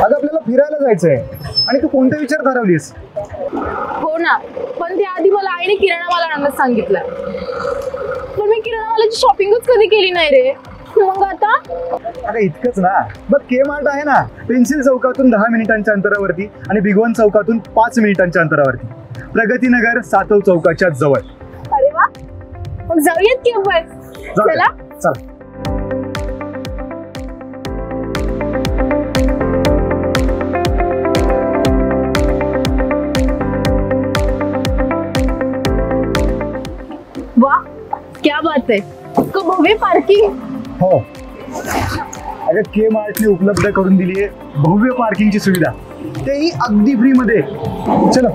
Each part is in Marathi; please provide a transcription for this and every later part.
अगं आपल्याला फिरायला जायचंय आणि तू कोणते विचार ठरवलीस? हो ना, पण त्याआधी मला आईने किराणा माल आणायला सांगितलं, पण मी किराणा मालाची शॉपिंगच कधी केली नाही रे. मग आता अगं इतकंच ना, बघ के मार्ट आहे ना, पेन्सिल चौकातून 10 मिनिटांच्या अंतरावरती आणि भिगवण चौकातून 5 मिनिटांच्या अंतरावरती, प्रगतीनगर सातव चौकाच्या जवळ. अरे वा, मग जाऊयात की आपण. चला चल. वाह, क्या बात है, भव्य पार्किंग. हो, अगं के मार्टने उपलब्ध करून दिली आहे भव्य पार्किंगची सुविधा, तेही अगदी फ्री मध्ये. चलो.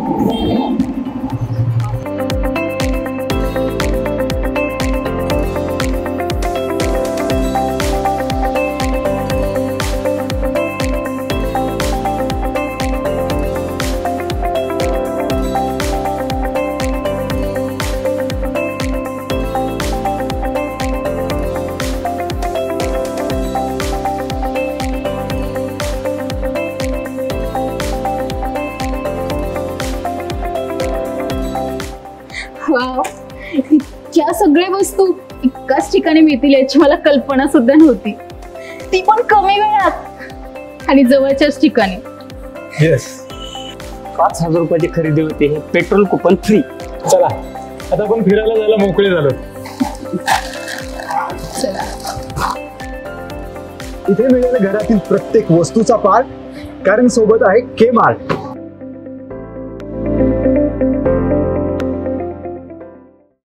वाव, इतक्या सगळ्या वस्तू एकाच ठिकाणी मिळतील याची मला कल्पना सुद्धा नव्हती, ती पण कमी वेळात आणि जवळच्याच ठिकाणी. येस, 5,000 रुपयाची खरेदी होते, पेट्रोल कुपन फ्री. चला आता आपण फिरायला जायला मोकळे झालो. चला. इथे मिळेल घरातील प्रत्येक वस्तूचा पार्ट, कारण सोबत आहे के मार्ट.